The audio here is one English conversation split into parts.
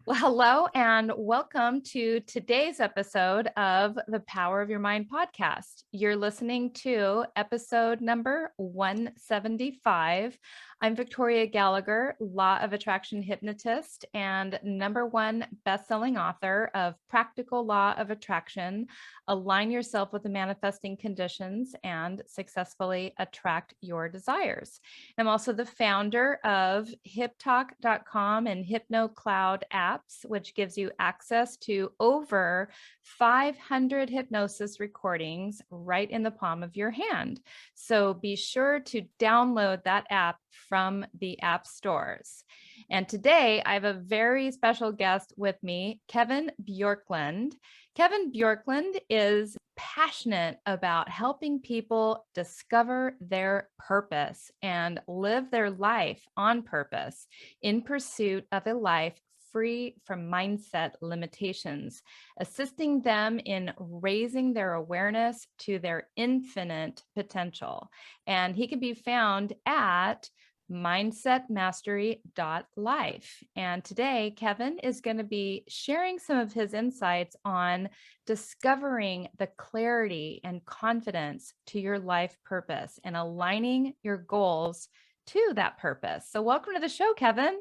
Well, hello and welcome to today's episode of the Power of Your Mind podcast. You're listening to episode number 175. I'm Victoria Gallagher, Law of Attraction hypnotist and #1 best-selling author of Practical Law of Attraction, Align Yourself with the Manifesting Conditions and Successfully Attract Your Desires. I'm also the founder of HypTalk.com and HypnoCloud apps, which gives you access to over 500 hypnosis recordings right in the palm of your hand. So be sure to download that app from the app stores. And today I have a very special guest with me, Kevin Bjorklund. Kevin Bjorklund is passionate about helping people discover their purpose and live their life on purpose in pursuit of a life free from mindset limitations, assisting them in raising their awareness to their infinite potential. And he can be found at mindsetmastery.life. And today, Kevin is going to be sharing some of his insights on discovering the clarity and confidence to your life purpose and aligning your goals to that purpose. So welcome to the show, Kevin.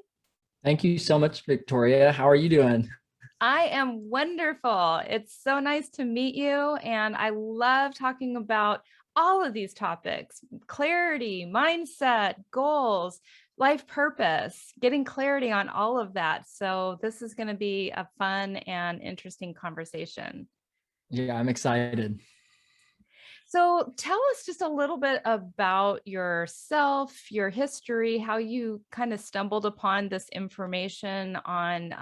Thank you so much, Victoria. How are you doing? I am wonderful. It's so nice to meet you. And I love talking about all of these topics: clarity, mindset, goals, life purpose, getting clarity on all of that. So this is going to be a fun and interesting conversation. Yeah, I'm excited. So tell us just a little bit about yourself, your history, how you kind of stumbled upon this information on,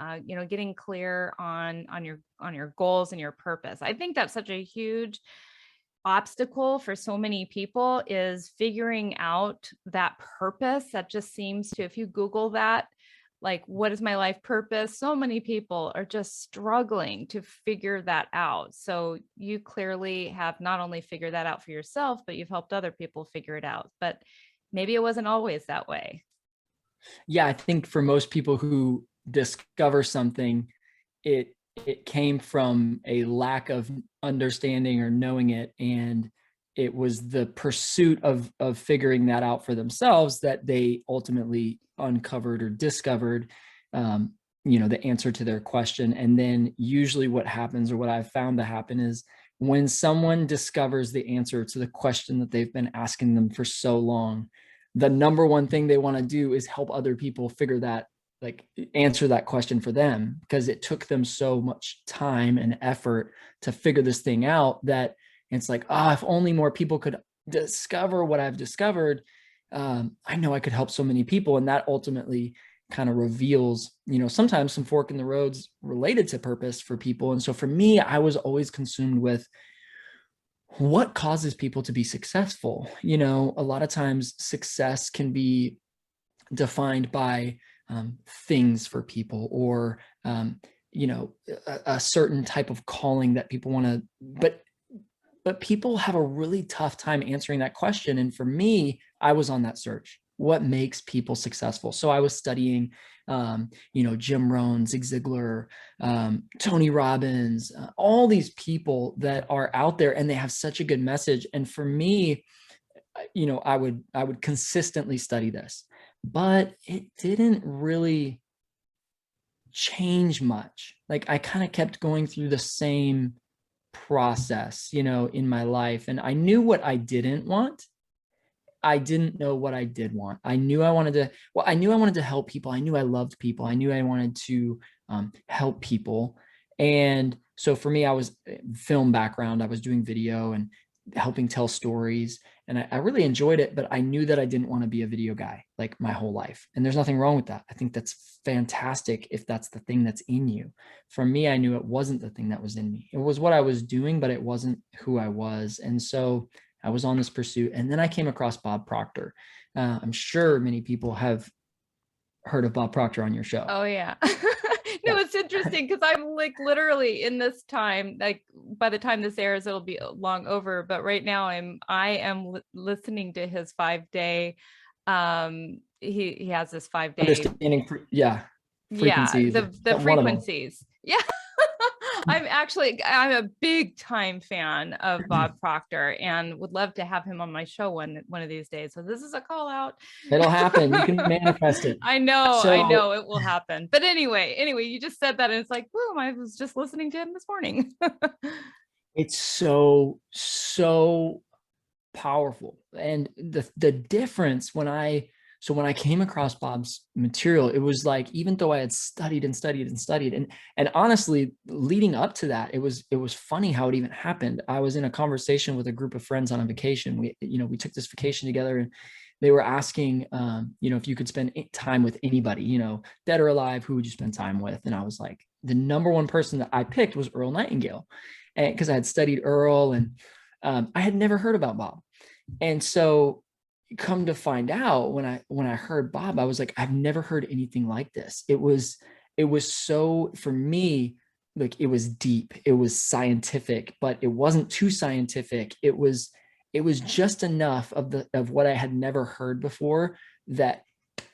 getting clear on your goals and your purpose. I think that's such a huge obstacle for so many people, is figuring out that purpose. That just seems to, if you Google that, like, what is my life purpose? So many people are just struggling to figure that out. So you clearly have not only figured that out for yourself, but you've helped other people figure it out. But maybe it wasn't always that way. Yeah, I think for most people who discover something, it came from a lack of understanding or knowing it, and it was the pursuit of figuring that out for themselves that they ultimately uncovered or discovered the answer to their question. And then usually what happens, or what I've found to happen, is when someone discovers the answer to the question that they've been asking them for so long, the number one thing they want to do is help other people figure that, like, answer that question for them, because it took them so much time and effort to figure this thing out, that it's like, if only more people could discover what I've discovered, I know I could help so many people. And that ultimately kind of reveals, sometimes some fork in the roads related to purpose for people. And so for me, I was always consumed with what causes people to be successful. A lot of times success can be defined by things for people, or a certain type of calling that people want to, but people have a really tough time answering that question. And for me, I was on that search. What makes people successful? So I was studying, Jim Rohn, Zig Ziglar, Tony Robbins, all these people that are out there, and they have such a good message. And for me, I would consistently study this, but it didn't really change much. Like, I kind of kept going through the same process, in my life. And I knew what I didn't want. I didn't know what I did want. I knew I wanted to help people. I knew I loved people. I knew I wanted to help people. And so for me, I was film background. I was doing video and helping tell stories. And I really enjoyed it, but I knew that I didn't want to be a video guy like my whole life. And there's nothing wrong with that. I think that's fantastic if that's the thing that's in you. For me, I knew it wasn't the thing that was in me. It was what I was doing, but it wasn't who I was. And so I was on this pursuit. And then I came across Bob Proctor. I'm sure many people have heard of Bob Proctor on your show. Oh, yeah. No, it's interesting because I'm like literally in this time, like by the time this airs, it'll be long over. But right now I am listening to his 5-day. He has this 5-day. Yeah. Yeah, frequencies, the one of them. frequencies. Yeah. I'm a big time fan of Bob Proctor and would love to have him on my show one of these days. So this is a call out. It'll happen. You can manifest it. I know it will happen. But anyway, you just said that and it's like, boom, I was just listening to him this morning. It's so powerful. And the difference when I came across Bob's material, it was like, even though I had studied and honestly, leading up to that, it was funny how it even happened. I was in a conversation with a group of friends on a vacation. We took this vacation together, and they were asking, if you could spend time with anybody, dead or alive, who would you spend time with? And I was like, the number one person that I picked was Earl Nightingale, and because I had studied Earl, and I had never heard about Bob. And so come to find out, when I heard Bob, I was like, I've never heard anything like this. It was so, for me, like, it was deep, it was scientific, but it wasn't too scientific. It was just enough of what I had never heard before that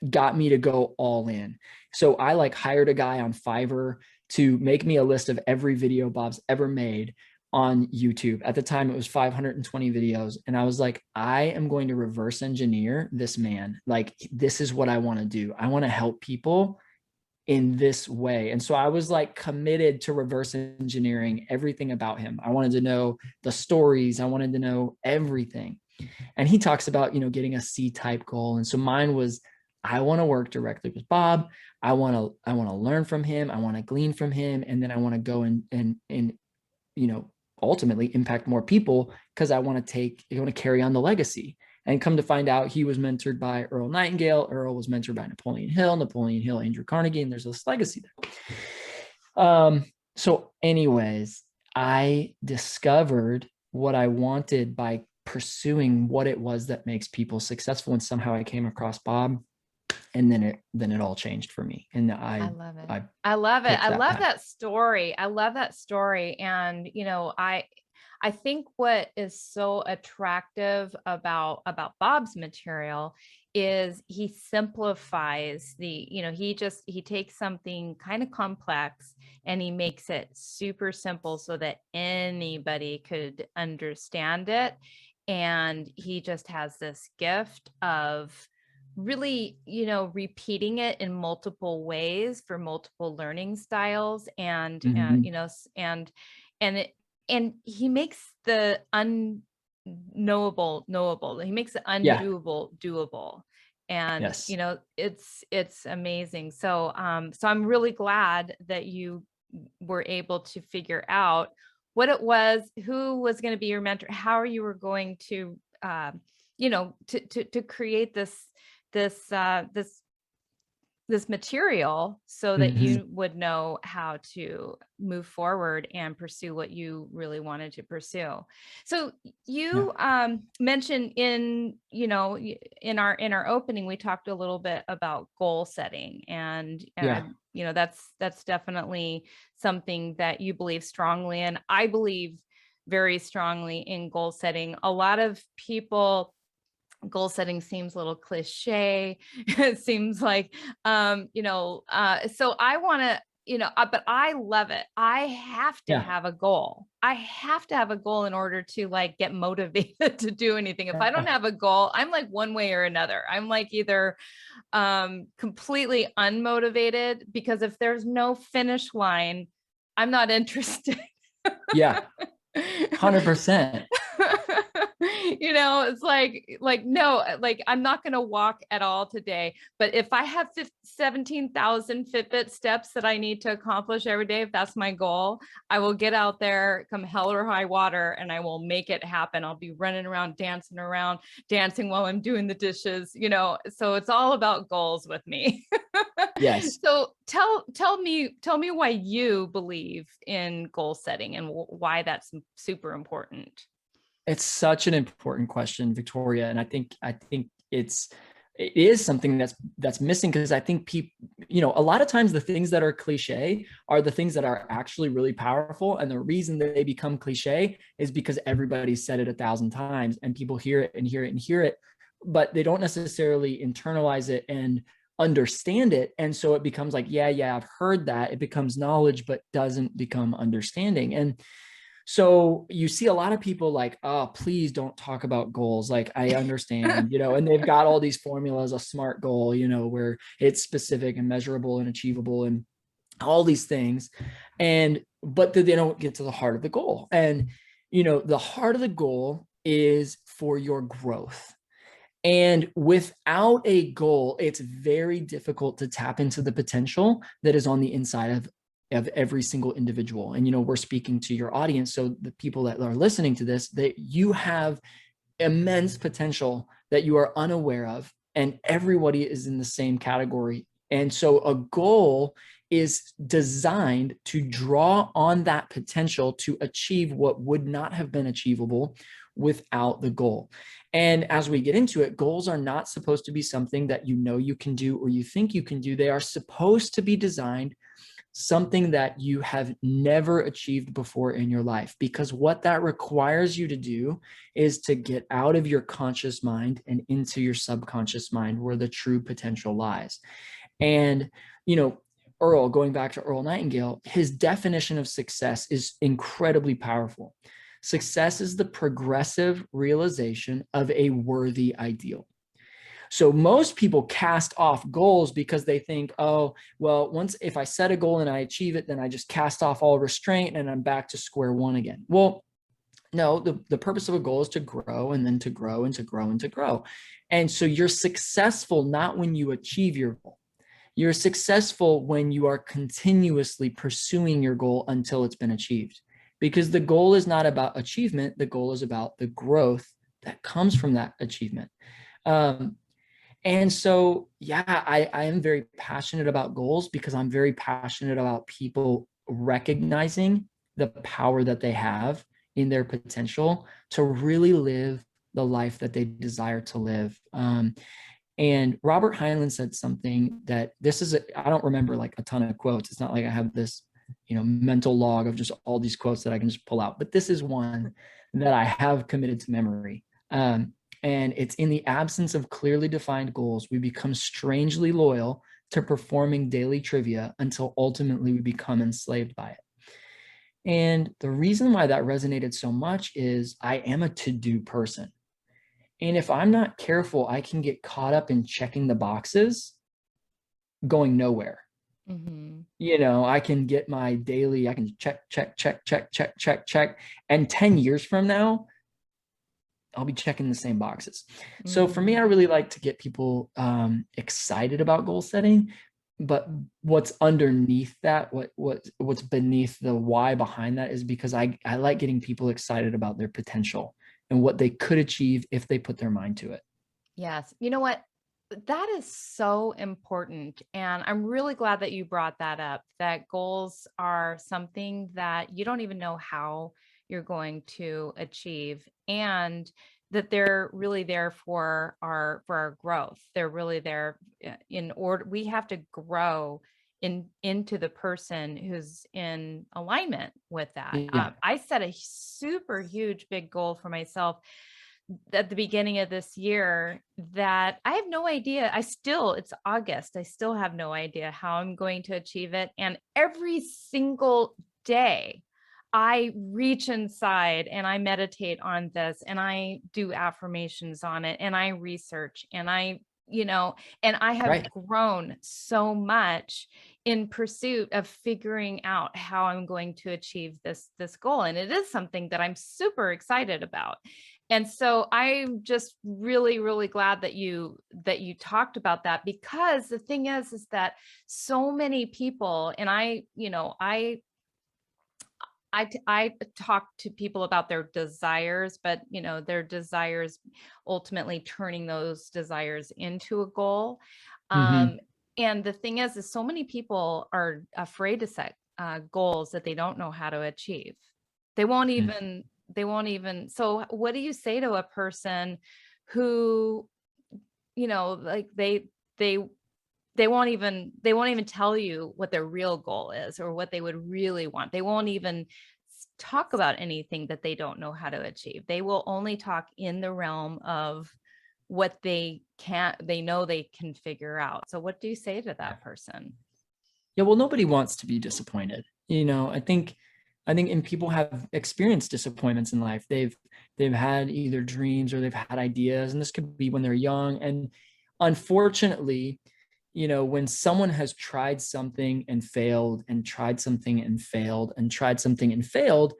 got me to go all in. So I hired a guy on Fiverr to make me a list of every video Bob's ever made on YouTube. At the time, it was 520 videos. And I was like, I am going to reverse engineer this man. Like, this is what I want to do. I want to help people in this way. And so I was committed to reverse engineering everything about him. I wanted to know the stories. I wanted to know everything. And he talks about, getting a C-type goal. And so mine was, I want to work directly with Bob. I want to learn from him. I want to glean from him. And then I want to go and ultimately impact more people, because I want to carry on the legacy. And come to find out, he was mentored by Earl Nightingale. Earl was mentored by Napoleon Hill, Andrew Carnegie, and there's this legacy there. So anyways, I discovered what I wanted by pursuing what it was that makes people successful. And somehow I came across Bob, and then it all changed for me. And I love it. I love it. I love that story. I love that story. And, I think what is so attractive about Bob's material is he simplifies he takes something kind of complex and he makes it super simple so that anybody could understand it. And he just has this gift of really, repeating it in multiple ways for multiple learning styles. And, and he makes the unknowable knowable. He makes the undoable doable. And, yes. It's amazing. So I'm really glad that you were able to figure out what it was, who was going to be your mentor, how you were going to, to create this material so that you would know how to move forward and pursue what you really wanted to pursue. So you mentioned in our opening, we talked a little bit about goal setting, and that's definitely something that you believe strongly in. I believe very strongly in goal setting. A lot of people, goal setting seems a little cliche. It seems like, so I want to, but I love it. I have to have a goal. I have to have a goal in order to get motivated to do anything. If I don't have a goal, I'm one way or another. I'm either completely unmotivated, because if there's no finish line, I'm not interested. Yeah. 100%. It's no, I'm not going to walk at all today. But if I have 17,000 Fitbit steps that I need to accomplish every day, if that's my goal, I will get out there come hell or high water, and I will make it happen. I'll be running around, dancing while I'm doing the dishes, so it's all about goals with me. Yes. So tell me why you believe in goal setting and why that's super important. It's such an important question, Victoria. And I think it is something that's missing, because I think people, a lot of times the things that are cliche are the things that are actually really powerful. And the reason that they become cliche is because everybody's said it 1,000 times, and people hear it and hear it and hear it, but they don't necessarily internalize it and understand it. And so it becomes like, yeah, I've heard that. It becomes knowledge, but doesn't become understanding. And so you see a lot of people like, oh, please don't talk about goals. Like, I understand, and they've got all these formulas, a SMART goal, where it's specific and measurable and achievable and all these things. But they don't get to the heart of the goal. And, the heart of the goal is for your growth. And without a goal, it's very difficult to tap into the potential that is on the inside of every single individual. And, we're speaking to your audience. So the people that are listening to this, that you have immense potential that you are unaware of, and everybody is in the same category. And so a goal is designed to draw on that potential to achieve what would not have been achievable without the goal. And as we get into it, goals are not supposed to be something that you can do or you think you can do. They are supposed to be designed something that you have never achieved before in your life, because what that requires you to do is to get out of your conscious mind and into your subconscious mind, where the true potential lies. And, Earl, going back to Earl Nightingale, his definition of success is incredibly powerful. Success is the progressive realization of a worthy ideal. So most people cast off goals because they think, oh, well, if I set a goal and I achieve it, then I just cast off all restraint and I'm back to square one again. Well, no, the purpose of a goal is to grow, and then to grow and to grow and to grow. And so you're successful not when you achieve your goal. You're successful when you are continuously pursuing your goal until it's been achieved. Because the goal is not about achievement. The goal is about the growth that comes from that achievement. And so, I am very passionate about goals because I'm very passionate about people recognizing the power that they have in their potential to really live the life that they desire to live. And Robert Heinlein said something that I don't remember like a ton of quotes. It's not like I have this, mental log of just all these quotes that I can just pull out, but this is one that I have committed to memory. And it's, in the absence of clearly defined goals, we become strangely loyal to performing daily trivia until ultimately we become enslaved by it. And the reason why that resonated so much is I am a to-do person. And if I'm not careful, I can get caught up in checking the boxes, going nowhere. Mm-hmm. I can get my daily, I can check. And 10 years from now, I'll be checking the same boxes. Mm-hmm. So for me, I really like to get people excited about goal setting, but what's underneath that, what's beneath the why behind that is because I like getting people excited about their potential and what they could achieve if they put their mind to it. Yes. You know what? That is so important. And I'm really glad that you brought that up, that goals are something that you don't even know how you're going to achieve, and that they're really there for our growth. They're really there in order. We have to grow into the person who's in alignment with that. Yeah. I set a super huge big goal for myself at the beginning of this year that I have no idea. It's August. I still have no idea how I'm going to achieve it. And every single day I reach inside and I meditate on this and I do affirmations on it and I research and I have grown so much in pursuit of figuring out how I'm going to achieve this goal. And it is something that I'm super excited about. And so I'm just really, really glad that you talked about that, because the thing is that so many people, and I talk to people about their desires, but their desires ultimately turning those desires into a goal. Mm-hmm. And the thing is so many people are afraid to set goals that they don't know how to achieve. They won't even. So what do you say to a person who, like they won't even tell you what their real goal is or what they would really want. They won't even talk about anything that they don't know how to achieve. They will only talk in the realm of what they know they can figure out. So what do you say to that person? Yeah, well, nobody wants to be disappointed. I think and people have experienced disappointments in life. They've had either dreams or they've had ideas, and this could be when they're young. And unfortunately, when someone has tried something and failed, and tried something and failed, and tried something and failed,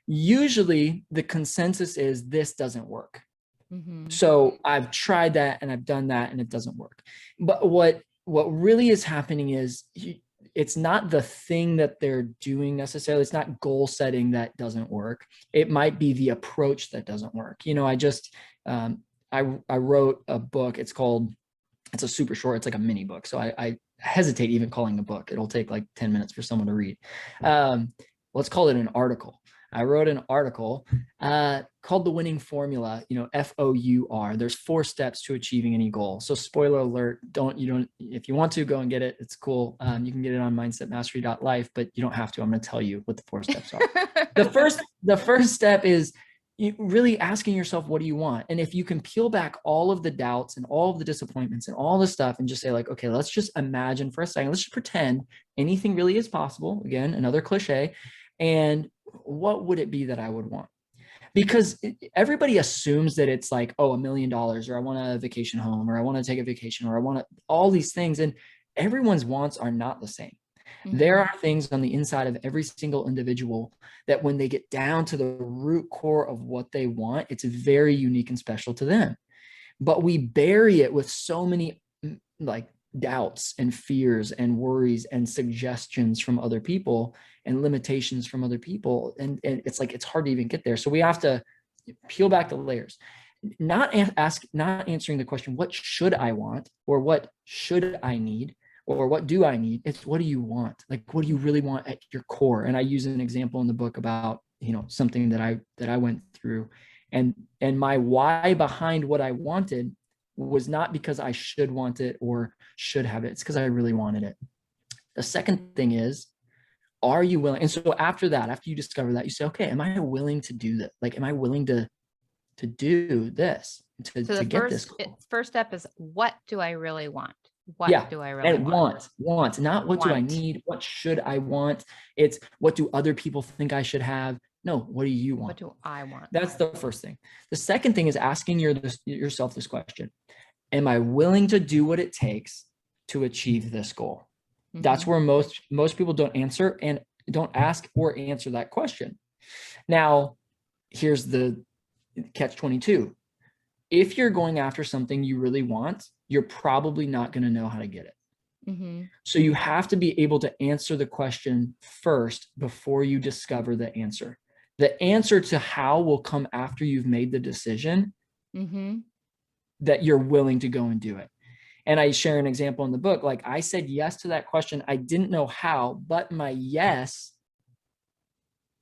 usually the consensus is this doesn't work. Mm-hmm. So I've tried that and I've done that and it doesn't work. But what really is happening is it's not the thing that they're doing necessarily. It's not goal setting that doesn't work. It might be the approach that doesn't work. I just, I wrote a book. It's a super short, it's like a mini book. So I hesitate even calling a book. It'll take like 10 minutes for someone to read. Let's call it an article. I wrote an article called The Winning Formula, FOUR. There's 4 steps to achieving any goal. So spoiler alert, if you want to, go and get it. It's cool. You can get it on mindsetmastery.life, but you don't have to. I'm going to tell you what the 4 steps are. The first step is really asking yourself, what do you want? And if you can peel back all of the doubts and all of the disappointments and all the stuff and just say like, okay, let's just imagine for a second, let's just pretend anything really is possible. Again, another cliche. And what would it be that I would want? Because everybody assumes that it's like, oh, $1 million, or I want a vacation home, or I want to take a vacation, or I want all these things. And everyone's wants are not the same. Mm-hmm. There are things on the inside of every single individual that when they get down to the root core of what they want, it's very unique and special to them. But we bury it with so many like doubts and fears and worries and suggestions from other people and limitations from other people. And it's like, it's hard to even get there. So we have to peel back the layers, not answering the question, what should I want? Or what should I need? Or what do I need? It's what do you want? Like, what do you really want at your core? And I use an example in the book about, something that I went through, and my why behind what I wanted was not because I should want it or should have it. It's because I really wanted it. The second thing is, are you willing? And so after you discover that, you say, okay, am I willing to do that? Like, am I willing to do this, to get this goal? First step is, what do I really want? What do I really want? Not what do I need? What should I want? It's what do other people think I should have? No, what do you want? What do I want? That's the first thing. The second thing is asking yourself this question. Am I willing to do what it takes to achieve this goal? Mm-hmm. That's where most people don't ask or answer that question. Now, here's the catch-22. If you're going after something you really want, you're probably not going to know how to get it. Mm-hmm. So you have to be able to answer the question first before you discover the answer. The answer to how will come after you've made the decision that you're willing to go and do it. And I share an example in the book. Like, I said yes to that question. I didn't know how, but my yes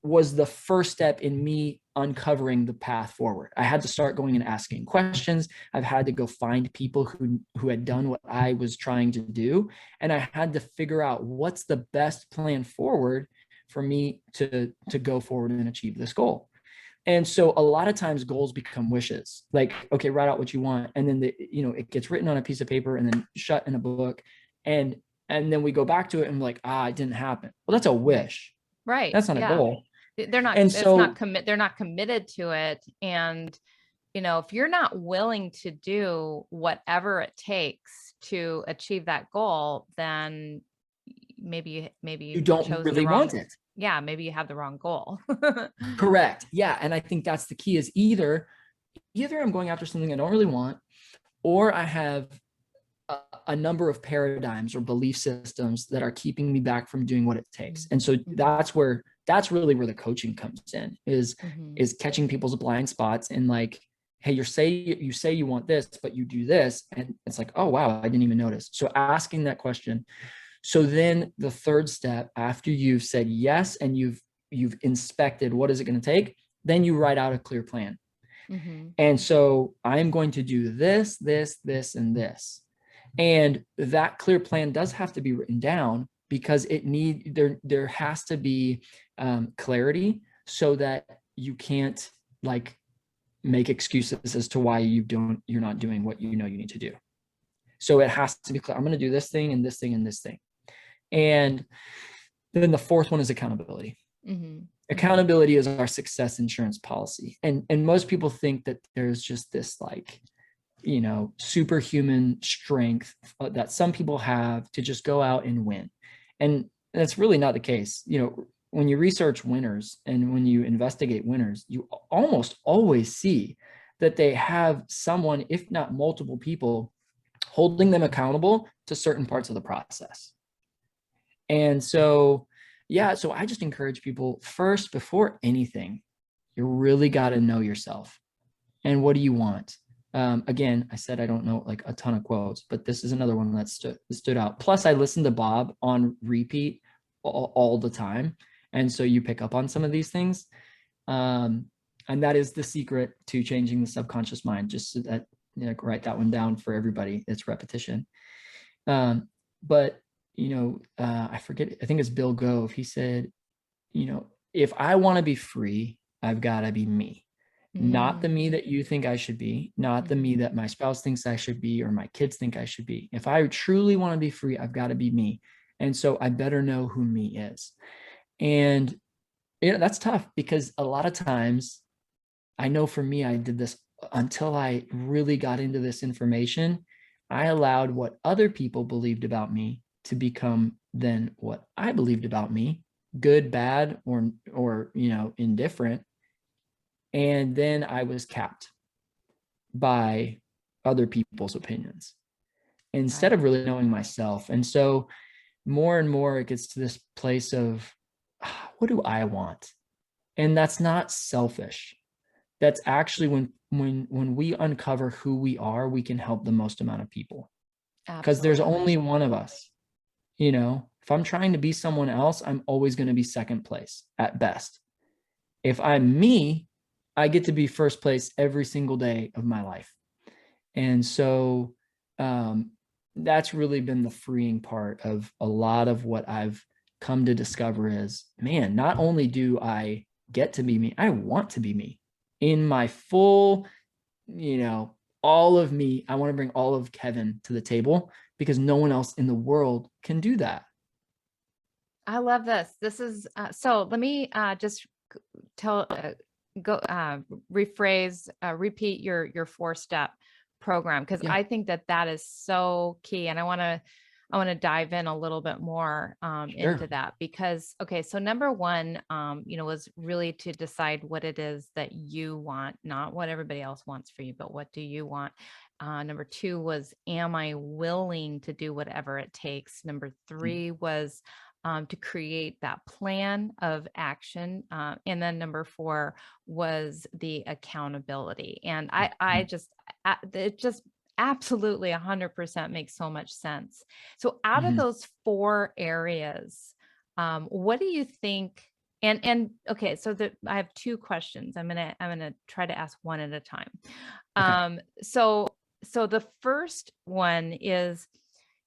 was the first step in me uncovering the path forward. I had to start going and asking questions. I've had to go find people who had done what I was trying to do. And I had to figure out what's the best plan forward for me to go forward and achieve this goal. And so a lot of times goals become wishes. Like, okay, write out what you want. And then it gets written on a piece of paper and then shut in a book. And then we go back to it and we're like, it didn't happen. Well, that's a wish. Right. That's not a goal. They're not, and so they're not committed to it. And, if you're not willing to do whatever it takes to achieve that goal, then maybe you don't really want it. Yeah. Maybe you have the wrong goal. Correct. Yeah. And I think that's the key, is either I'm going after something I don't really want, or I have a number of paradigms or belief systems that are keeping me back from doing what it takes. And so that's really where the coaching comes in, is catching people's blind spots and like, hey, you say you want this, but you do this. And it's like, oh, wow, I didn't even notice. So asking that question. So then the third step, after you've said yes, and you've inspected what is it going to take, then you write out a clear plan. And so I'm going to do this, this, this, and this. And that clear plan does have to be written down, because there has to be clarity, so that you can't like make excuses as to why you're not doing what you know you need to do. So it has to be clear. I'm going to do this thing and this thing and this thing. And then the fourth one is accountability. Mm-hmm. Accountability is our success insurance policy. And most people think that there's just this like, you know, superhuman strength that some people have to just go out and win. And that's really not the case. You know, when you research winners and when you investigate winners, you almost always see that they have someone, if not multiple people, holding them accountable to certain parts of the process. And so, yeah, so I just encourage people first, before anything, you really got to know yourself. And what do you want? Again, I said I don't know like a ton of quotes, but this is another one that stood out. Plus, I listened to Bob on repeat all the time. And so you pick up on some of these things. And that is the secret to changing the subconscious mind, just so that, you know, write that one down for everybody. It's repetition. But, you know, I forget, I think it's Bill Gove. He said, you know, if I want to be free, I've got to be me. Not the me that you think I should be, not the me that my spouse thinks I should be, or my kids think I should be. If I truly want to be free, I've got to be me. And so I better know who me is. And, you know, that's tough because a lot of times, I know for me, I did this until I really got into this information. I allowed what other people believed about me to become then what I believed about me, good, bad, or, you know, indifferent. And then I was capped by other people's opinions instead of really knowing myself. And so more and more it gets to this place of, what do I want? And that's not selfish. That's actually when we uncover who we are, we can help the most amount of people. Because there's only one of us. You know, if I'm trying to be someone else, I'm always going to be second place at best. If I'm me, I get to be first place every single day of my life. And so that's really been the freeing part of a lot of what I've come to discover is, man, not only do I get to be me, I want to be me in my full, you know, all of me. I want to bring all of Kevin to the table because no one else in the world can do that. I love this. This is, so let me just rephrase, repeat your 4-step program. Cause I think that is so key. And I want to dive in a little bit more into that because, okay. So number one, you know, was really to decide what it is that you want, not what everybody else wants for you, but what do you want? Number 2 was, am I willing to do whatever it takes? Number 3 was, to create that plan of action. And then number 4 was the accountability. And it just absolutely 100% makes so much sense. So out of those 4 areas, what do you think? And okay, so I have 2 questions. I'm gonna try to ask one at a time. Okay. So the first one is,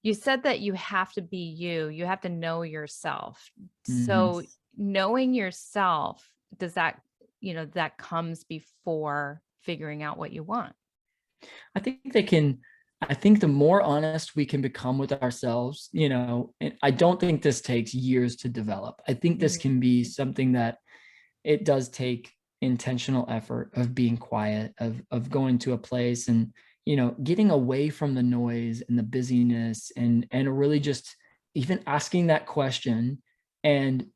you said that you have to be you have to know yourself. So knowing yourself, does that, you know, that comes before figuring out what you want? I think the more honest we can become with ourselves, you know, and I don't think this takes years to develop. I think this can be something that it does take intentional effort of being quiet, of going to a place and, you know, getting away from the noise and the busyness and really just even asking that question and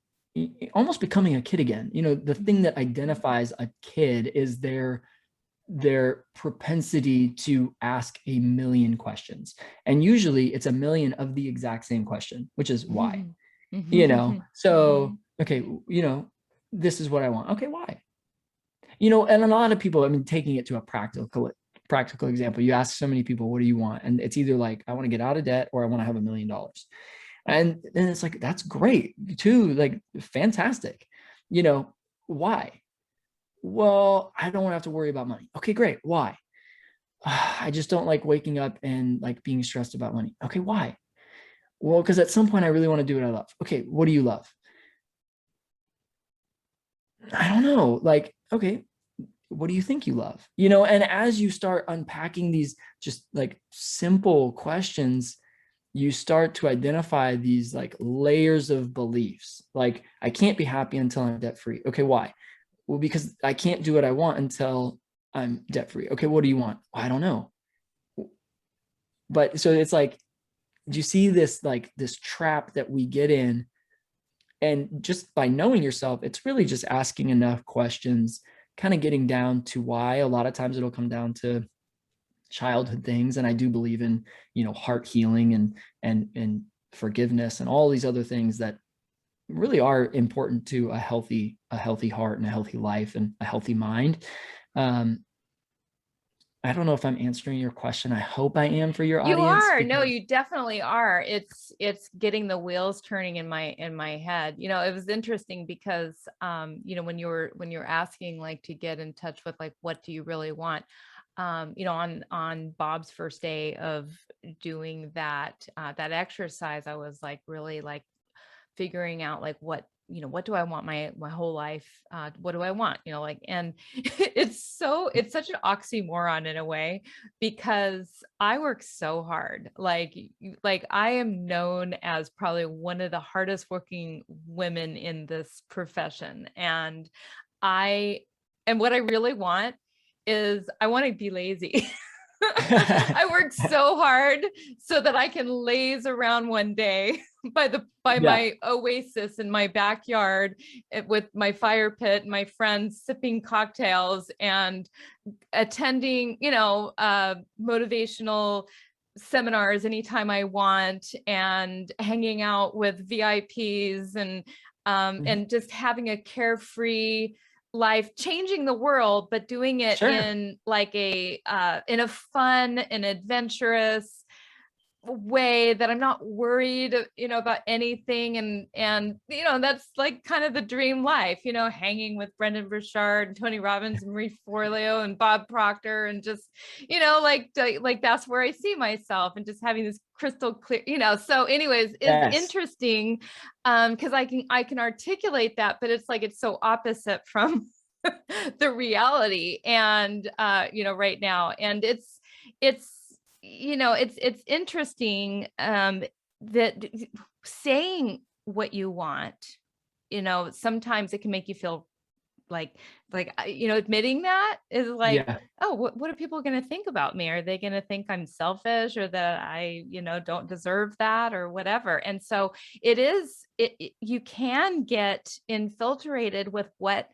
almost becoming a kid again. You know, the thing that identifies a kid is their propensity to ask a million questions. And usually it's a million of the exact same question, which is why, you know? So, okay, you know, this is what I want. Okay, why? You know, and a lot of people, I mean, taking it to a practical example, you ask so many people, what do you want? And it's either like, I want to get out of debt or I want to have $1 million. And then it's like, that's great too. Like, fantastic. You know, why? Well, I don't want to have to worry about money. Okay, great. Why? I just don't like waking up and like being stressed about money. Okay, why? Well, because at some point I really want to do what I love. Okay, what do you love? I don't know. Like, okay, what do you think you love? You know, and as you start unpacking these just like simple questions, you start to identify these like layers of beliefs. Like, I can't be happy until I'm debt free. Okay, why? Well, because I can't do what I want until I'm debt free. Okay, what do you want? I don't know. But so it's like, do you see this, like this trap that we get in? And just by knowing yourself, it's really just asking enough questions, kind of getting down to why. A lot of times it'll come down to childhood things. And I do believe in, heart healing and forgiveness and all these other things that really are important to a healthy heart and a healthy life and a healthy mind. I don't know if I'm answering your question. I hope I am for your You audience. are. No, you definitely are. It's getting the wheels turning in my head. It was interesting because when you're asking like to get in touch with like what do you really want? On Bob's first day of doing that exercise, I was like really like figuring out like what do I want my whole life? What do I want? And it's such an oxymoron in a way, because I work so hard. Like I am known as probably one of the hardest working women in this profession. And what I really want is I want to be lazy. I work so hard so that I can laze around one day by my oasis in my backyard with my fire pit, my friends sipping cocktails and attending, motivational seminars anytime I want, and hanging out with VIPs and just having a carefree life, changing the world, but doing it in like in a fun and adventurous way that I'm not worried, about anything. And that's like kind of the dream life, hanging with Brendan Burchard and Tony Robbins and Marie Forleo and Bob Proctor, and just, like that's where I see myself, and just having this crystal clear, so anyways, it's interesting because I can articulate that, but it's like it's so opposite from the reality and right now. And it's it's interesting that saying what you want, sometimes it can make you feel like admitting that is like, oh, what are people going to think about me? Are they going to think I'm selfish, or that I don't deserve that, or whatever? And so you can get infiltrated with what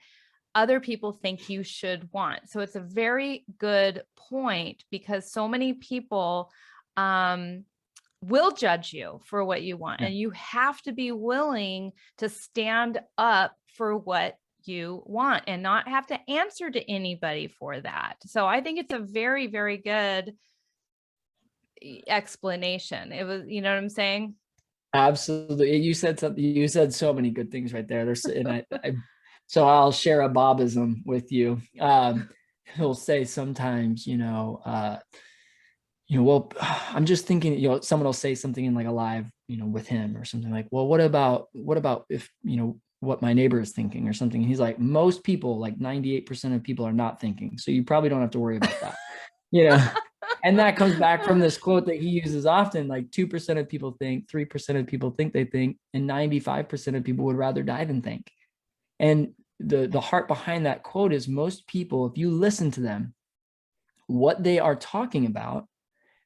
other people think you should want. So it's a very good point, because so many people will judge you for what you want, and you have to be willing to stand up for what you want and not have to answer to anybody for that. So I think it's a very, very good explanation. It was, you know what I'm saying? Absolutely. You said something, you said so many good things right there. So I'll share a Bobism with you. He'll say sometimes, well, I'm just thinking, someone will say something in like a live, with him or something like, well, what about if, what my neighbor is thinking or something? And he's like, most people, like 98% of people are not thinking. So you probably don't have to worry about that, And that comes back from this quote that he uses often, like 2% of people think, 3% of people think they think, and 95% of people would rather die than think. And the heart behind that quote is, most people, if you listen to them, what they are talking about,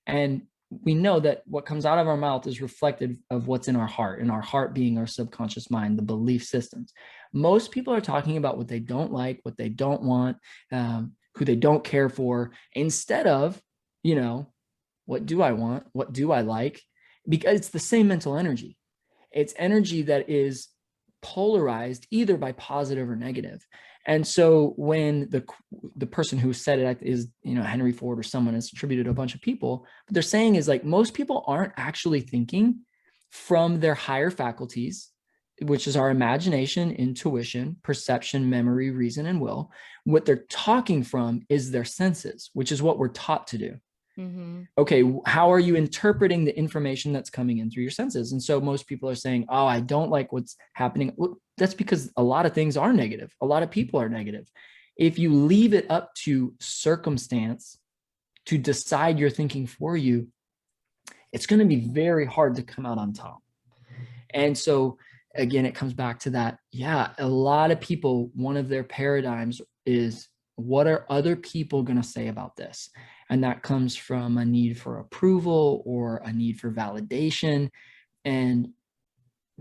and we know that what comes out of our mouth is reflective of what's in our heart, and our heart being our subconscious mind, the belief systems. Most people are talking about what they don't like, what they don't want, who they don't care for, instead of, what do I want? What do I like? Because it's the same mental energy. It's energy that is polarized either by positive or negative. And so when the person who said it is, Henry Ford or someone, is attributed to a bunch of people, what they're saying is like, most people aren't actually thinking from their higher faculties, which is our imagination, intuition, perception, memory, reason, and will. What they're talking from is their senses, which is what we're taught to do. Mm-hmm. Okay, how are you interpreting the information that's coming in through your senses? And so most people are saying, oh, I don't like what's happening. Well, that's because a lot of things are negative. A lot of people are negative. If you leave it up to circumstance to decide your thinking for you, it's going to be very hard to come out on top. And so again, it comes back to that. Yeah, a lot of people, one of their paradigms is, what are other people going to say about this? And that comes from a need for approval or a need for validation. And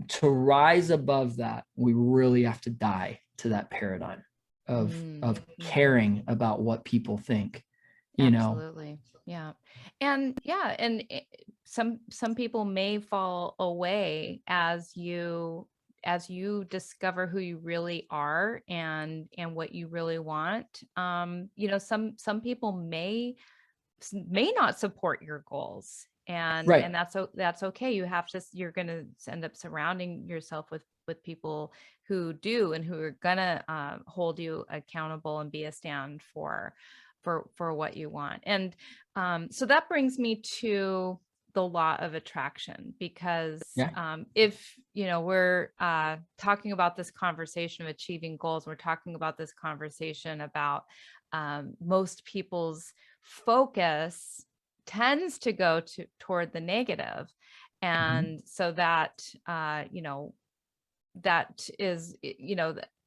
to rise above that, we really have to die to that paradigm of caring about what people think, you Absolutely. know? Yeah. And some people may fall away as you discover who you really are and what you really want. Some people may not support your goals, and Right. that's okay. You're going to end up surrounding yourself with people who do, and who are going to hold you accountable and be a stand for what you want. And so that brings me to the law of attraction, because if we're talking about this conversation of achieving goals, we're talking about this conversation about most people's focus tends to go toward the negative. And so that that is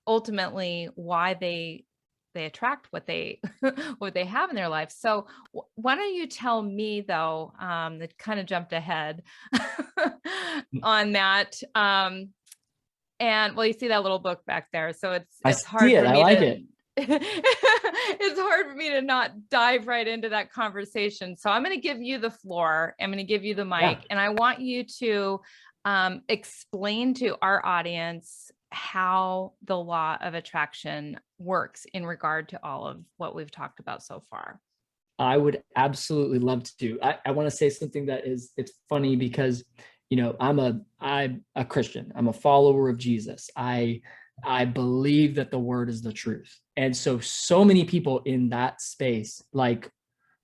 ultimately why they attract what they what they have in their life. So why don't you tell me, though, that kind of jumped ahead on that. And well, you see that little book back there, so it's hard for me to it's hard for me to not dive right into that conversation. So I'm going to give you the floor. I'm going to give you the mic, and I want you to explain to our audience how the law of attraction works in regard to all of what we've talked about so far. I would absolutely love to. I want to say something that it's funny because, I'm a Christian. I'm a follower of Jesus. I believe that the word is the truth. And so many people in that space, like,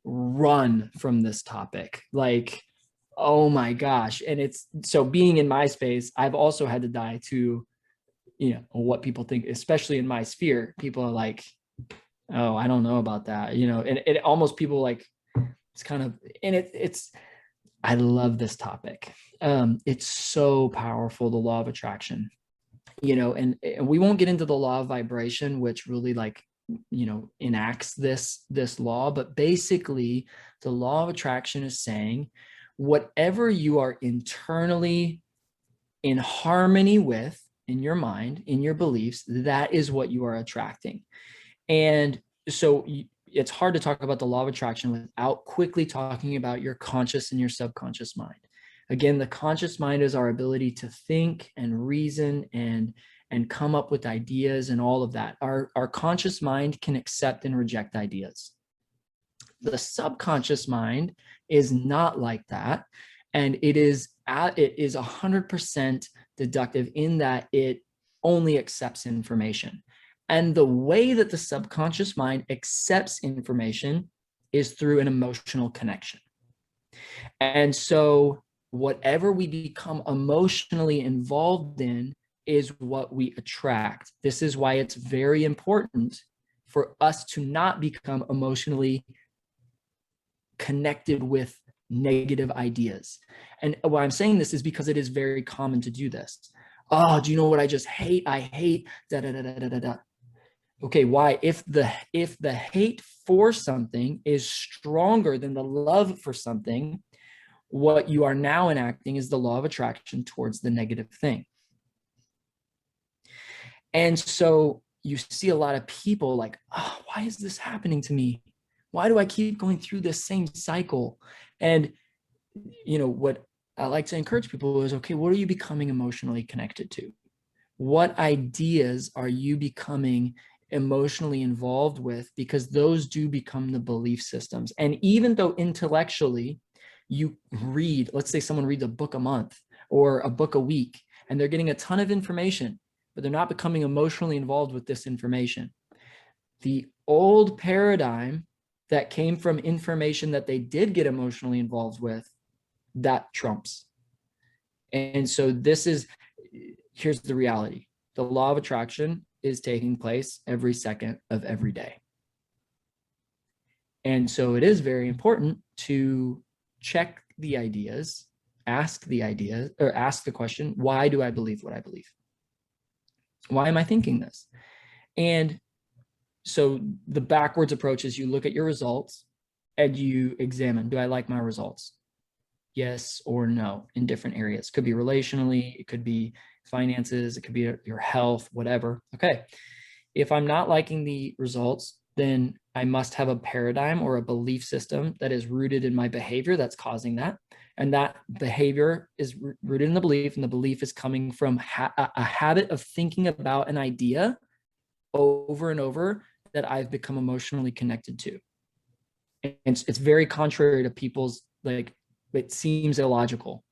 run from this topic. Like, oh my gosh. And it's so, being in my space, I've also had to die to, what people think, especially in my sphere. People are like, oh, I don't know about that, and it almost, people like, it's kind of, and it's, I love this topic. It's so powerful, the law of attraction, and we won't get into the law of vibration, which really, like, enacts this law. But basically, the law of attraction is saying, whatever you are internally in harmony with, in your mind, in your beliefs, that is what you are attracting. And so it's hard to talk about the law of attraction without quickly talking about your conscious and your subconscious mind. Again, the conscious mind is our ability to think and reason and come up with ideas and all of that. Our conscious mind can accept and reject ideas. The subconscious mind is not like that. And it is 100% deductive, in that it only accepts information. And the way that the subconscious mind accepts information is through an emotional connection. And so whatever we become emotionally involved in is what we attract. This is why it's very important for us to not become emotionally connected with negative ideas. And why I'm saying this is because it is very common to do this. Oh, do you know what I just hate? I hate da da da da da da. Okay, why? If the hate for something is stronger than the love for something, what you are now enacting is the law of attraction towards the negative thing. And so you see a lot of people like, oh, why is this happening to me? Why do I keep going through this same cycle? And what I like to encourage people is, okay, what are you becoming emotionally connected to? What ideas are you becoming emotionally involved with? Because those do become the belief systems. And even though intellectually you read, let's say someone reads a book a month or a book a week, and they're getting a ton of information, but they're not becoming emotionally involved with this information. The old paradigm that came from information that they did get emotionally involved with, that trumps. And so here's the reality. The law of attraction is taking place every second of every day. And so it is very important to check the ideas, ask the question, why do I believe what I believe? Why am I thinking this? And so the backwards approach is you look at your results and you examine, do I like my results? Yes or no in different areas. Could be relationally, it could be finances, it could be your health, whatever. Okay. If I'm not liking the results, then I must have a paradigm or a belief system that is rooted in my behavior that's causing that. And that behavior is rooted in the belief, and the belief is coming from a habit of thinking about an idea over and over that I've become emotionally connected to. And it's very contrary to people's, like, it seems illogical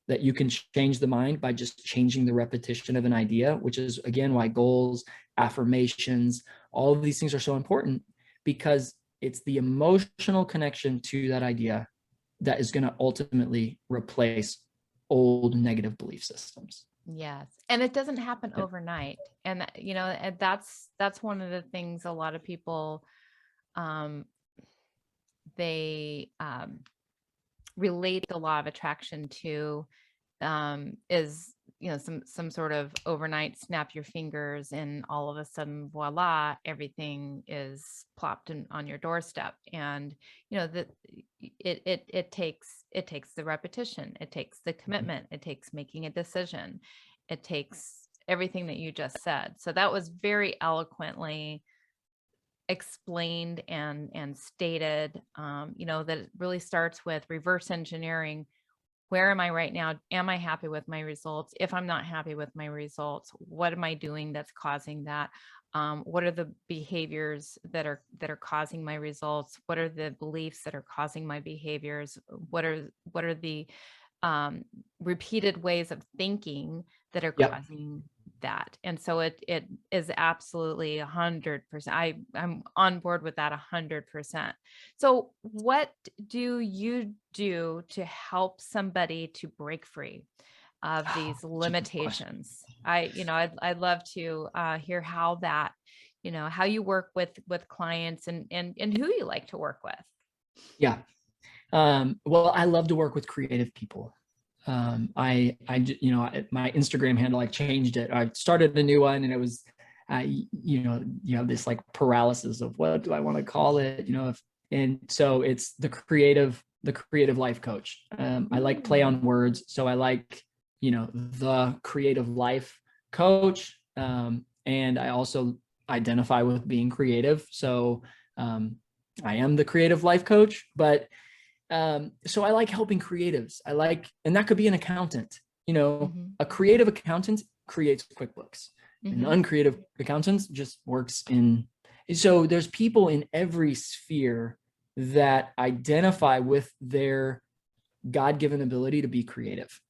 that you can change the mind by just changing the repetition of an idea, which is, again, why goals, affirmations, all of these things are so important, because it's the emotional connection to that idea that is going to ultimately replace old negative belief systems. Yes. And it doesn't happen overnight. And, you know, and that's one of the things a lot of people, they relate the law of attraction to, is, you know, some sort of overnight snap your fingers and all of a sudden, voila, everything is plopped on your doorstep. And, you know, that it takes the repetition, it takes the commitment, it takes making a decision, it takes everything that you just said. So that was very eloquently explained and stated. You know, that it really starts with reverse engineering. Where am I right now? Am I happy with my results? If I'm not happy with my results, what am I doing that's causing that? What are the behaviors that are causing my results? What are the beliefs that are causing my behaviors? What are the repeated ways of thinking that are causing that? And so it is absolutely 100%. I'm on board with that 100%. So what do you do to help somebody to break free of these limitations? I'd love to hear how that, you know, how you work with clients and who you like to work with. Yeah. Well, I love to work with creative people. My Instagram handle, I changed it. I started a new one, and it was, you have this like paralysis of what do I want to call it, and so it's the creative life coach. I like play on words. So I like, the creative life coach. And I also identify with being creative. So, I am the creative life coach, but so I like helping creatives. And that could be an accountant, a creative accountant creates QuickBooks. An uncreative accountant just works so there's people in every sphere that identify with their God-given ability to be creative.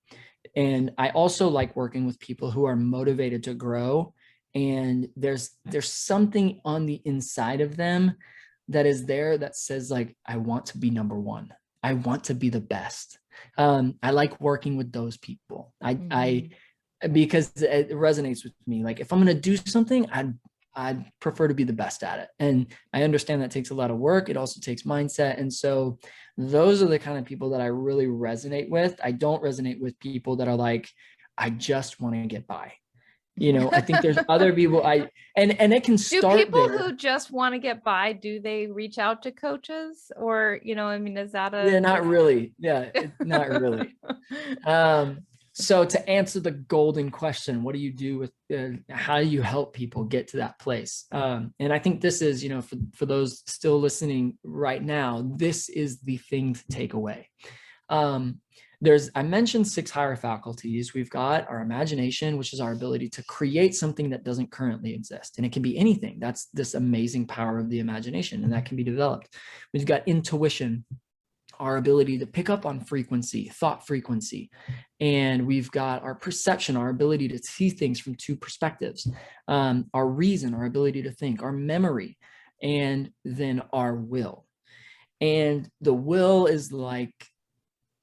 And I also like working with people who are motivated to grow. And there's something on the inside of them that is there that says, like, I want to be number one. I want to be the best. I like working with those people. Because it resonates with me. Like, if I'm going to do something, I'd prefer to be the best at it. And I understand that takes a lot of work. It also takes mindset. And so those are the kind of people that I really resonate with. I don't resonate with people that are like, I just want to get by. I think there's other people and it can start. Do people who just want to get by, do they reach out to coaches, or, is that Yeah, not really. Yeah, not really. So to answer the golden question, what do you do with, how do you help people get to that place? And I think this is, for those still listening right now, this is the thing to take away. I mentioned 6 higher faculties. We've got our imagination, which is our ability to create something that doesn't currently exist. And it can be anything. That's this amazing power of the imagination, and that can be developed. We've got intuition, our ability to pick up on frequency, thought frequency. And we've got our perception, our ability to see things from 2 perspectives, our reason, our ability to think, our memory, and then our will. And the will is like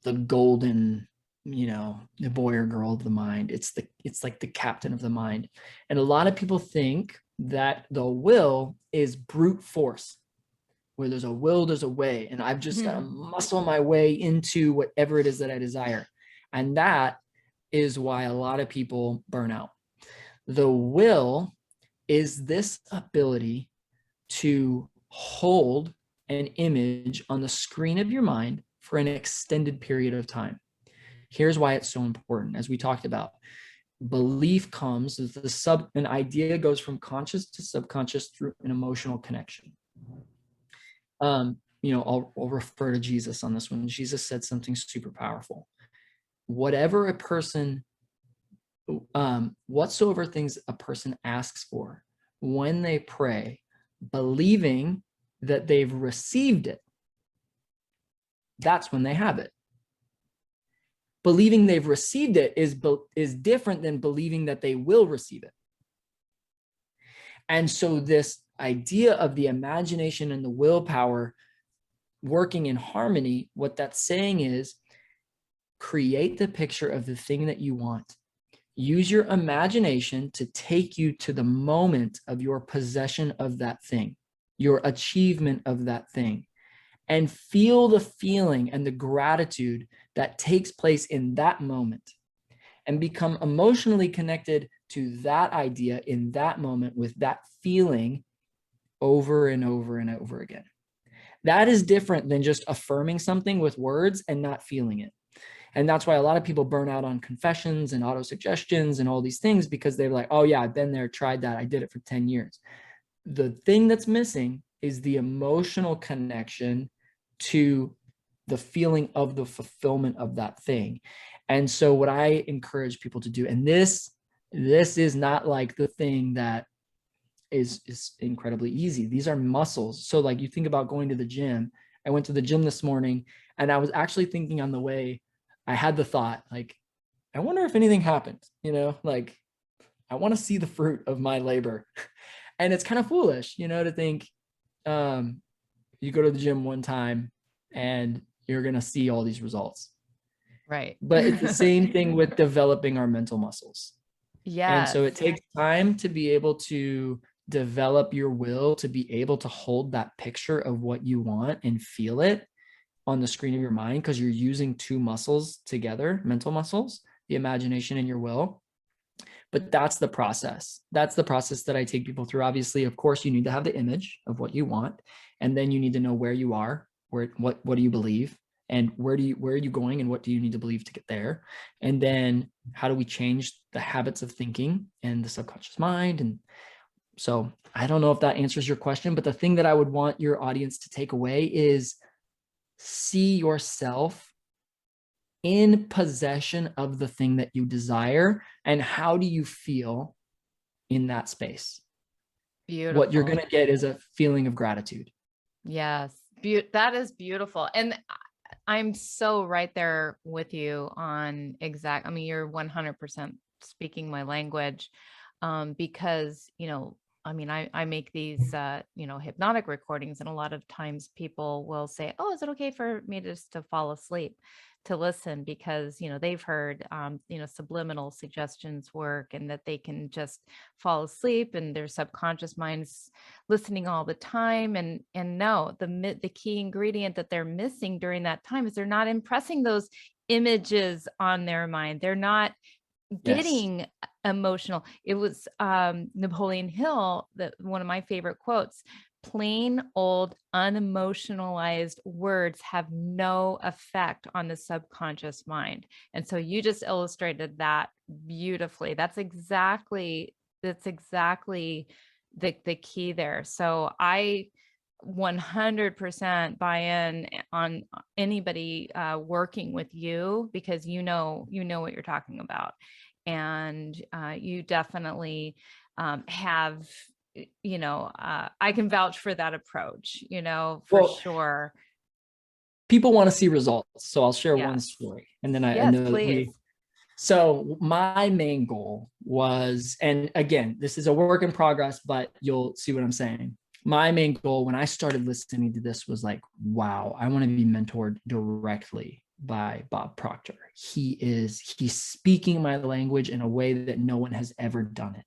the golden, the boy or girl of the mind. It's like the captain of the mind. And a lot of people think that the will is brute force. Where there's a will, there's a way. And I've just got to muscle my way into whatever it is that I desire. And that is why a lot of people burn out. The will is this ability to hold an image on the screen of your mind for an extended period of time. Here's why it's so important. As we talked about, belief comes as an idea goes from conscious to subconscious through an emotional connection. I'll refer to Jesus on this one. Jesus said something super powerful. Whatever a person, whatsoever things a person asks for when they pray, believing that they've received it, that's when they have it. Believing they've received it is different than believing that they will receive it. And so this idea of the imagination and the willpower working in harmony, what that's saying is create the picture of the thing that you want. Use your imagination to take you to the moment of your possession of that thing, your achievement of that thing, and feel the feeling and the gratitude that takes place in that moment, and become emotionally connected to that idea in that moment with that feeling over and over and over again. That is different than just affirming something with words and not feeling it. And that's why a lot of people burn out on confessions and auto-suggestions and all these things, because they're like, oh yeah, I've been there, tried that. I did it for 10 years. The thing that's missing is the emotional connection to the feeling of the fulfillment of that thing. And so what I encourage people to do, and this is not like the thing that is incredibly easy. These are muscles. So like you think about going to the gym. I went to the gym this morning and I was actually thinking on the way, I had the thought like, I wonder if anything happened, like I want to see the fruit of my labor. And it's kind of foolish, to think you go to the gym one time and you're going to see all these results. Right. But it's the same thing with developing our mental muscles. Yeah. And so it takes time to be able to develop your will, to be able to hold that picture of what you want and feel it on the screen of your mind, because you're using two muscles together, mental muscles, the imagination and your will. But that's the process. That's the process that I take people through. Obviously, of course, you need to have the image of what you want, and then you need to know where you are, what do you believe, and where are you going, and what do you need to believe to get there? And then how do we change the habits of thinking and the subconscious mind? And so I don't know if that answers your question, but the thing that I would want your audience to take away is see yourself in possession of the thing that you desire, and how do you feel in that space? Beautiful. What you're going to get is a feeling of gratitude. Yes. That is beautiful. And I'm so right there with you on you're 100% speaking my language, because, I make these, hypnotic recordings, and a lot of times people will say, oh, is it okay for me just to fall asleep to listen? Because, they've heard, subliminal suggestions work, and that they can just fall asleep and their subconscious mind's listening all the time. And no, the key ingredient that they're missing during that time is they're not impressing those images on their mind. They're not getting emotional. It was Napoleon Hill, one of my favorite quotes: plain old unemotionalized words have no effect on the subconscious mind. And so you just illustrated that beautifully. That's exactly the key there. So I 100% buy in on anybody working with you, because you know what you're talking about. And you definitely have, I can vouch for that approach, for sure. People want to see results. So I'll share one story, and then I know please. So my main goal was, and again, this is a work in progress, but you'll see what I'm saying. My main goal when I started listening to this was like, wow, I want to be mentored directly by Bob Proctor. He's speaking my language in a way that no one has ever done it.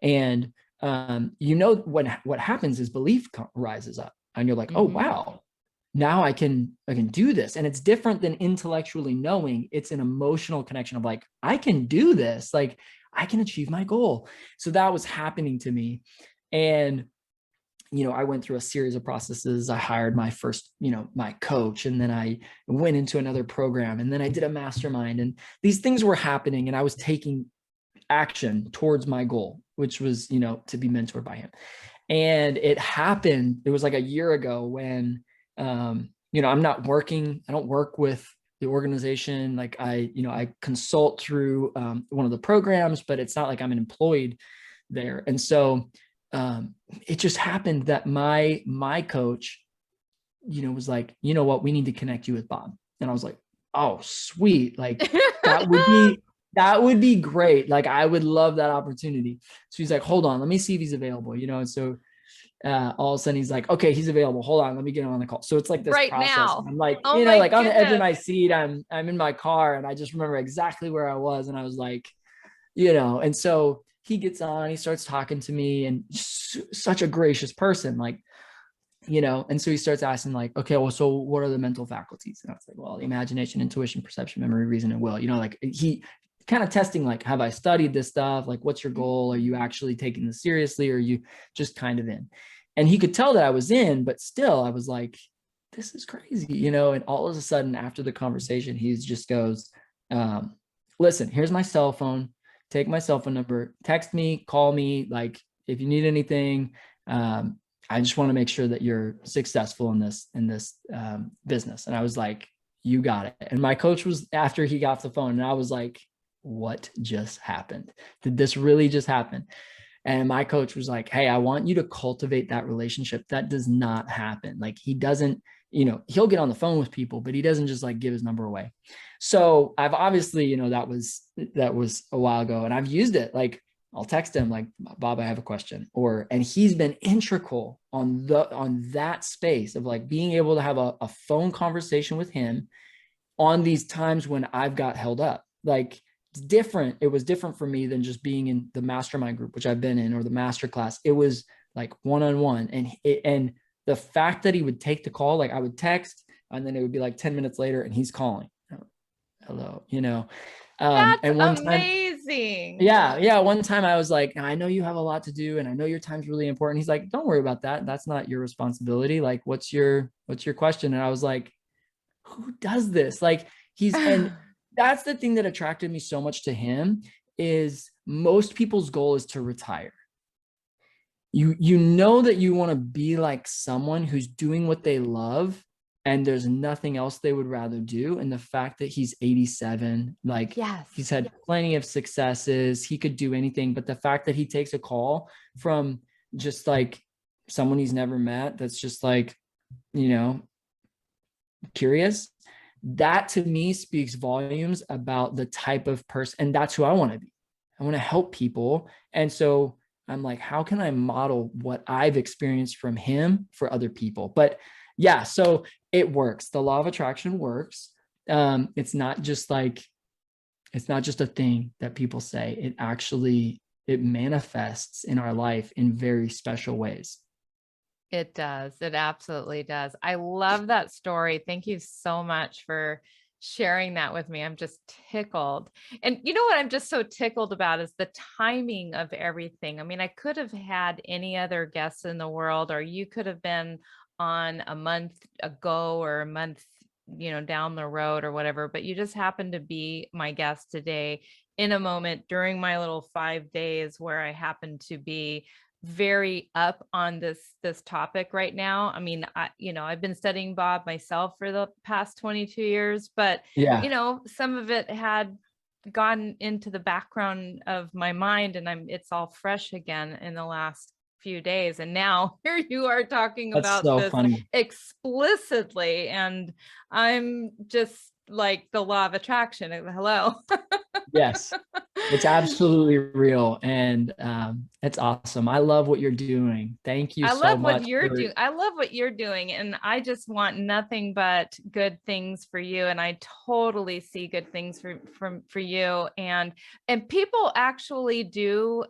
And what happens is belief rises up, and you're like, oh, Mm-hmm. wow, now I can do this. And it's different than intellectually knowing. It's an emotional connection of like, I can do this. Like, I can achieve my goal. So that was happening to me. And I went through a series of processes. I hired my first, my coach, and then I went into another program, and then I did a mastermind, and these things were happening, and I was taking action towards my goal, which was, to be mentored by him. And it happened, it was like a year ago when, I'm not working, I don't work with the organization. Like I consult through one of the programs, but it's not like I'm employed there. And so it just happened that my coach, was like, you know what, we need to connect you with Bob. And I was like, oh, sweet. Like that would be great. Like, I would love that opportunity. So he's like, hold on, let me see if he's available, and so all of a sudden he's like, okay, he's available. Hold on, let me get him on the call. So it's like this Right process. now. I'm like, Oh my like on the edge of my goodness. seat. I'm in my car, and I just remember exactly where I was. And I was like, and so he gets on, he starts talking to me, and such a gracious person, like, and so he starts asking like, okay, well, so what are the mental faculties? And I was like, well, the imagination, intuition, perception, memory, reason, and will, like he kind of testing, like, have I studied this stuff? Like, what's your goal? Are you actually taking this seriously? Or are you just kind of in? And he could tell that I was in, but still I was like, this is crazy, and all of a sudden after the conversation, he just goes, listen, here's my cell phone, take my cell phone number, text me, call me, like, if you need anything. I just want to make sure that you're successful in this business. And I was like, you got it. And my coach was, after he got off the phone, and I was like, what just happened? Did this really just happen? And my coach was like, hey, I want you to cultivate that relationship. That does not happen. Like, he doesn't, he'll get on the phone with people, but he doesn't just like give his number away. So I've obviously, that was a while ago, and I've used it. Like, I'll text him like, Bob, I have a question. And he's been integral on that space of like being able to have a phone conversation with him on these times when I've got held up. Like, it's different. It was different for me than just being in the mastermind group, which I've been in, or the masterclass. It was like one-on-one. And the fact that he would take the call, like I would text, and then it would be like 10 minutes later and he's calling. Hello, That's and one time, amazing. yeah. One time I was like, I know you have a lot to do, and I know your time's really important. He's like, don't worry about that. That's not your responsibility. Like, what's your question? And I was like, who does this? Like, and that's the thing that attracted me so much to him, is most people's goal is to retire. You know that you want to be like someone who's doing what they love, and there's nothing else they would rather do. And the fact that he's 87, like, yes, he's had plenty of successes, he could do anything, but the fact that he takes a call from just like someone he's never met, that's just like, curious, that to me speaks volumes about the type of person. And that's who I want to be. I want to help people. And so I'm like, how can I model what I've experienced from him for other people? But yeah, so it works. The law of attraction works. It's not just a thing that people say. It manifests in our life in very special ways. it does. It absolutely does. I love that story. Thank you so much for sharing that with me. I'm just tickled. And you know what I'm just so tickled about is the timing of everything. I mean, I could have had any other guests in the world, or you could have been on a month ago or a month, down the road or whatever, but you just happened to be my guest today in a moment during my little 5 days where I happen to be very up on this topic right now. I mean, I've been studying Bob myself for the past 22 years, but Yeah. some of it had gone into the background of my mind, and it's all fresh again in the last few days. And now here you are talking That's about so this funny. explicitly, and I'm just like the law of attraction. Hello. Yes, it's absolutely real. And it's awesome. I love what you're doing. Thank you I so love what much you're for, doing. I love what you're doing. And I just want nothing but good things for you. And I totally see good things for you. And people actually do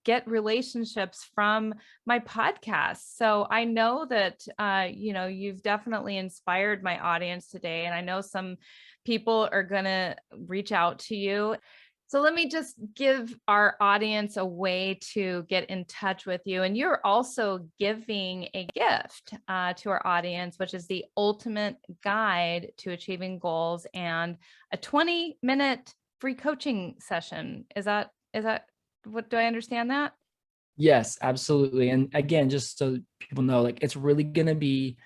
get relationships from my podcast. So I know that you've definitely inspired my audience today. And I know some people are gonna reach out to you. So let me just give our audience a way to get in touch with you. And you're also giving a gift to our audience, which is the ultimate guide to achieving goals and a 20-minute free coaching session. Is that what, do I understand that? yes, absolutely. And again, just so people know, like, it's really going to be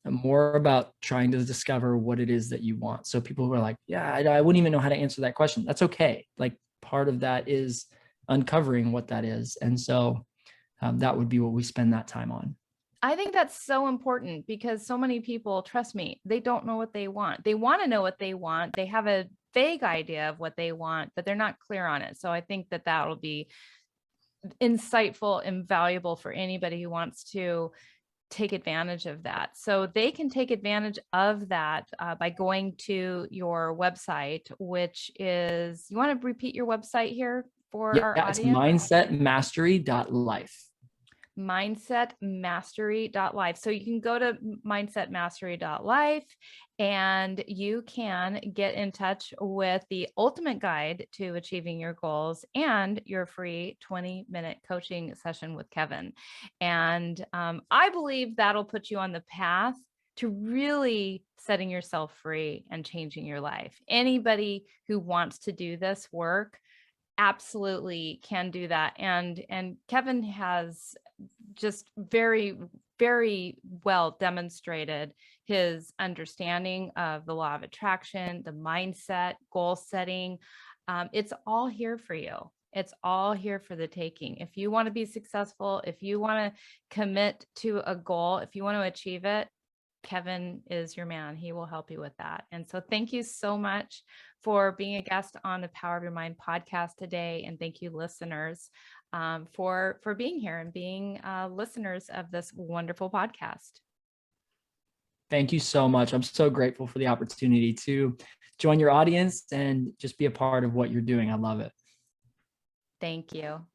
more about trying to discover what it is that you want. So people who are like, yeah, I wouldn't even know how to answer that question. That's okay. Like, part of that is uncovering what that is. And so that would be what we spend that time on. I think that's so important because so many people, trust me, they don't know what they want. They want to know what they want. They have a vague idea of what they want, but they're not clear on it. So I think that that will be insightful and valuable for anybody who wants to take advantage of that. So they can take advantage of that by going to your website, which is, you want to repeat your website here for our Yeah, it's audience? mindsetmastery.life. mindsetmastery.life. So you can go to mindsetmastery.life and you can get in touch with the ultimate guide to achieving your goals and your free 20-minute coaching session with Kevin. And I believe that'll put you on the path to really setting yourself free and changing your life. Anybody who wants to do this work absolutely can do that. And Kevin has just very, very well demonstrated his understanding of the law of attraction, the mindset, goal setting. It's all here for you. It's all here for the taking. If you want to be successful, if you want to commit to a goal, if you want to achieve it, Kevin is your man. He will help you with that. And so thank you so much for being a guest on the Power of Your Mind podcast today. And thank you, listeners, for being here and being listeners of this wonderful podcast. Thank you so much. I'm so grateful for the opportunity to join your audience and just be a part of what you're doing. I love it. Thank you.